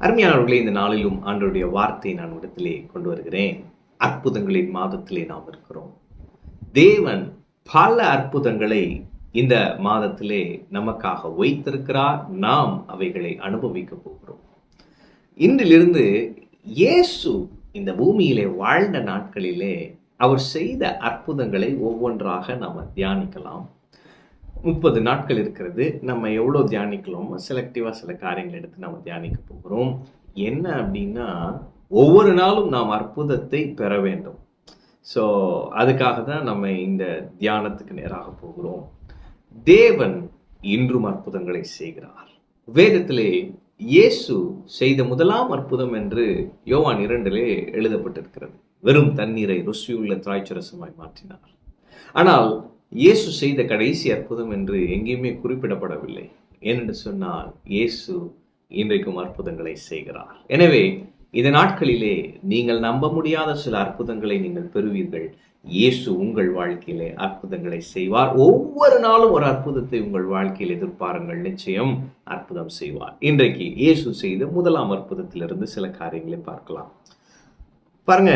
அருமையானவர்களே, இந்த நாளிலும் ஆண்டவருடைய வார்த்தையை நான் இடத்திலே கொண்டு வருகிறேன். அற்புதங்களின் மாதத்திலே நாம் இருக்கிறோம். தேவன் பல அற்புதங்களை இந்த மாதத்திலே நமக்காக வைத்திருக்கிறார். நாம் அவைகளை அனுபவிக்க போகிறோம். இன்றிலிருந்து இயேசு இந்த பூமியிலே வாழ்ந்த நாட்களிலே அவர் செய்த அற்புதங்களை ஒவ்வொன்றாக நாம் தியானிக்கலாம். 30 நாட்கள் இருக்கிறது. நம்ம எவ்வளோ தியானிக்கலாமோ செலக்டிவாக சில காரியங்கள் எடுத்து நம்ம தியானிக்க போகிறோம். என்ன அப்படின்னா, ஒவ்வொரு நாளும் நாம் அற்புதத்தை பெற வேண்டும். ஸோ அதுக்காக தான் நம்ம இந்த தியானத்துக்கு நேராக போகிறோம். தேவன் இன்றும் அற்புதங்களை செய்கிறார். வேதத்திலே இயேசு செய்த முதலாம் அற்புதம் என்று யோவான் 2 எழுதப்பட்டிருக்கிறது. வெறும் தண்ணீரை ருசியுள்ள திராட்சரசமாய் மாற்றினார். ஆனால் இயேசு செய்த கடைசி அற்புதம் என்று எங்கேயுமே குறிப்பிடப்படவில்லை. ஏனென்று சொன்னால் இயேசு இன்றைக்கும் அற்புதங்களை செய்கிறார். எனவே இந்த நாட்களிலே நீங்கள் நம்ப முடியாத சில அற்புதங்களை நீங்கள் பெறுவீர்கள். இயேசு உங்கள் வாழ்க்கையிலே அற்புதங்களை செய்வார். ஒவ்வொரு நாளும் ஒரு அற்புதத்தை உங்கள் வாழ்க்கையில் எதிர்பாருங்கள். நிச்சயம் அற்புதம் செய்வார். இன்றைக்கு இயேசு செய்த முதலாம் அற்புதத்திலிருந்து சில காரியங்களை பார்க்கலாம். பாருங்க,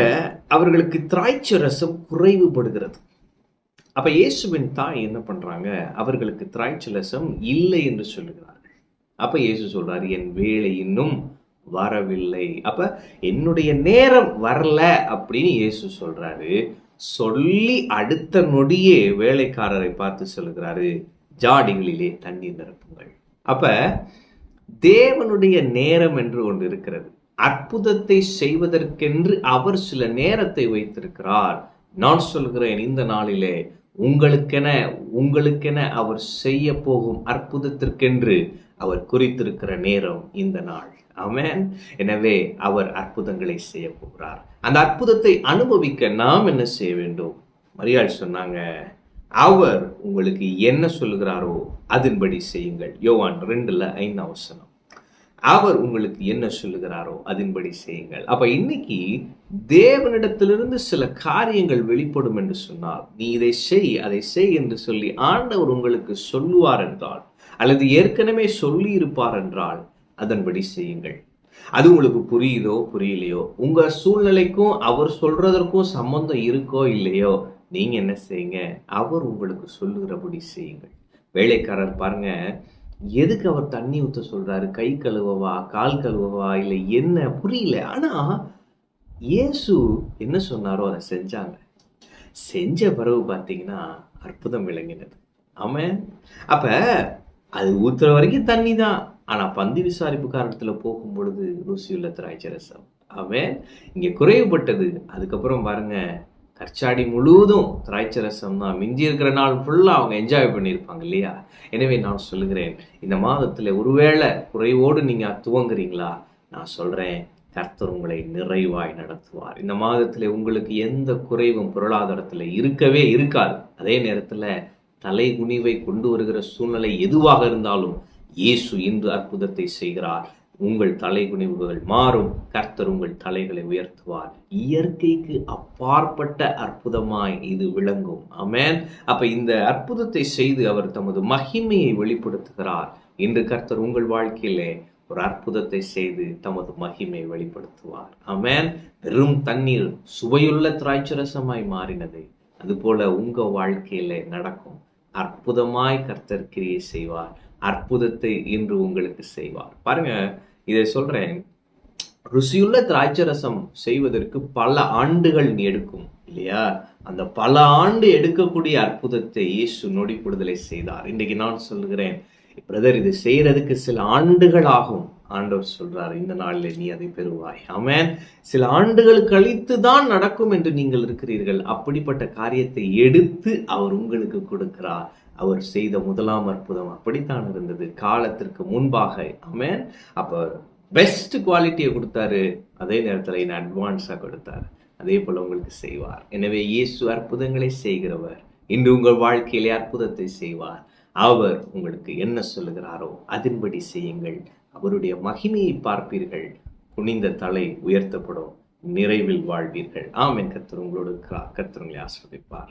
அவர்களுக்கு திராட்சை ரசம் குறைவுபடுகிறது. அப்ப இயேசுவின் தாய் என்ன பண்றாங்க? அவர்களுக்கு திராட்சை ரசம் இல்லை என்று சொல்லுகிறார்கள். அப்ப இயேசு சொல்றாரு, என் வேலை இன்னும் வரவில்லை. அப்ப என்னுடைய நேரம் வரல அப்படின்னு இயேசு சொல்றாரு. சொல்லி அடுத்த நொடியே வேலைக்காரரை பார்த்து சொல்லுகிறாரு, ஜாடிகளிலே தண்ணீர் நிரப்புங்கள். அப்ப தேவனுடைய நேரம் என்று ஒன்று இருக்கிறது. அற்புதத்தை செய்வதற்கென்று அவர் சில நேரத்தை வைத்திருக்கிறார். நான் சொல்கிறேன், இந்த நாளிலே உங்களுக்கென அவர் செய்ய போகும் அற்புதத்திற்கென்று அவர் குறித்திருக்கிற நேரம் இந்த நாள். ஆமென். எனவே அவர் அற்புதங்களை செய்ய போகிறார். அந்த அற்புதத்தை அனுபவிக்க நாம் என்ன செய்ய வேண்டும்? மரியாள் சொன்னாங்க, அவர் உங்களுக்கு என்ன சொல்லுகிறாரோ அதன்படி செய்யுங்கள். யோவான் 2:5 அவர் உங்களுக்கு என்ன சொல்லுகிறாரோ அதன்படி செய்யுங்கள். அப்ப இன்னைக்கு தேவனிடத்திலிருந்து சில காரியங்கள் வெளிப்படும் என்று சொன்னால், நீ இதை செய் அதை செய் என்று சொல்லி ஆண்டவர் உங்களுக்கு சொல்லுவார் என்றால், அல்லது ஏற்கனவே சொல்லி இருப்பார் என்றால் அதன்படி செய்யுங்கள். அது உங்களுக்கு புரியுதோ புரியலையோ, உங்க சூழ்நிலைக்கும் அவர் சொல்றதற்கும் சம்பந்தம் இருக்கோ இல்லையோ, நீங்க என்ன செய்யுங்க? அவர் உங்களுக்கு சொல்லுகிறபடி செய்யுங்கள். வேலைக்காரர் பாருங்க, எதுக்கு அவர் தண்ணி ஊற்ற சொல்றாரு? கை கழுவவா, கால் கழுவவா, இல்லை என்ன புரியல. ஆனா இயேசு என்ன சொன்னாரோ அதை செஞ்சாங்க. செஞ்ச பிறகு பார்த்தீங்கன்னா அற்புதம் விளங்கினது. ஆமென். அப்ப அது ஊத்துற வரைக்கும் தண்ணி தான். ஆனா பந்தி விசாரிப்பு காரணத்துல போகும் பொழுது ருசியுள்ள திராட்சை ரசம். ஆமென். இங்க குறைவுபட்டது. அதுக்கப்புறம் பாருங்க, கற்சாடி முழுவதும் திராட்சை ரசம் தான். மிஞ்சி இருக்கிற நாள் ஃபுல்லா அவங்க என்ஜாய் பண்ணியிருப்பாங்க இல்லையா? எனவே நான் சொல்லுகிறேன், இந்த மாதத்துல ஒருவேளை குறைவோடு நீங்க துவங்குறீங்களா? நான் சொல்றேன், கர்த்தர் உங்களை நிறைவாய் நடத்துவார். இந்த மாதத்துல உங்களுக்கு எந்த குறைவும் பொருளாதாரத்துல இருக்கவே இருக்காது. அதே நேரத்துல தலை குனிவை கொண்டு வருகிற சூழ்நிலை எதுவாக இருந்தாலும் இயேசு இன்று அற்புதத்தை செய்கிறார். உங்கள் தலை குனிவுகள் மாறும். கர்த்தர் உங்கள் தலைகளை உயர்த்துவார். இயற்கைக்கு அப்பாற்பட்ட அற்புதமாய் இது விளங்கும். ஆமென். அப்ப இந்த அற்புதத்தை செய்து அவர் தமது மகிமையை வெளிப்படுத்துகிறார். இன்று கர்த்தர் உங்கள் வாழ்க்கையிலே ஒரு அற்புதத்தை செய்து தமது மகிமையை வெளிப்படுத்துவார். ஆமென். வெறும் தண்ணீர் சுவையுள்ள திராட்சை ரசமாய் மாறினது, அதுபோல உங்க வாழ்க்கையில நடக்கும். அற்புதமாய் கர்த்தர் கிரியை செய்வார். அற்புதத்தை இன்று உங்களுக்கு செய்வார். பாருங்க, இதை சொல்றேன், ருசியுள்ள திராட்சை ரசம் செய்வதற்கு பல ஆண்டுகள் எடுக்கும் இல்லையா? அந்த பல ஆண்டு எடுக்கக்கூடிய அற்புதத்தை இயேசு நொடிப்படுதலை செய்தார். இன்றைக்கு நான் சொல்லுகிறேன், பிரதர், இது செய்யறதுக்கு சில ஆண்டுகள் ஆகும். ஆண்டவர் சொல்றாரு, இந்த நாளில் நீ அதை பெறுவாய். ஆமென். சில ஆண்டுகள் கழித்து தான் நடக்கும் என்று நீங்கள் இருக்கிறீர்கள். அப்படிப்பட்ட காரியத்தை எடுத்து அவர் உங்களுக்கு கொடுக்கிறார். அவர் செய்த முதலாம் அற்புதம் அப்படித்தான் இருந்தது, காலத்திற்கு முன்பாக. ஆமென். அப்ப பெஸ்ட் குவாலிட்டியை கொடுத்தாரு, அதே நேரத்தில் இன்னும் அட்வான்ஸா கொடுத்தாரு. அதே போல உங்களுக்கு செய்வார். எனவே இயேசு அற்புதங்களை செய்கிறவர். இன்று உங்கள் வாழ்க்கையிலே அற்புதத்தை செய்வார். அவர் உங்களுக்கு என்ன சொல்லுகிறாரோ அதன்படி செய்யுங்கள். அவருடைய மகிமையை பார்ப்பீர்கள். குனிந்த தலை உயர்த்தப்படும். நிறைவில் வாழ்வீர்கள். ஆமென். கர்த்தர் உங்களோடு இருக்கிறார். கர்த்தர் உங்களை ஆசீர்வதிப்பார்.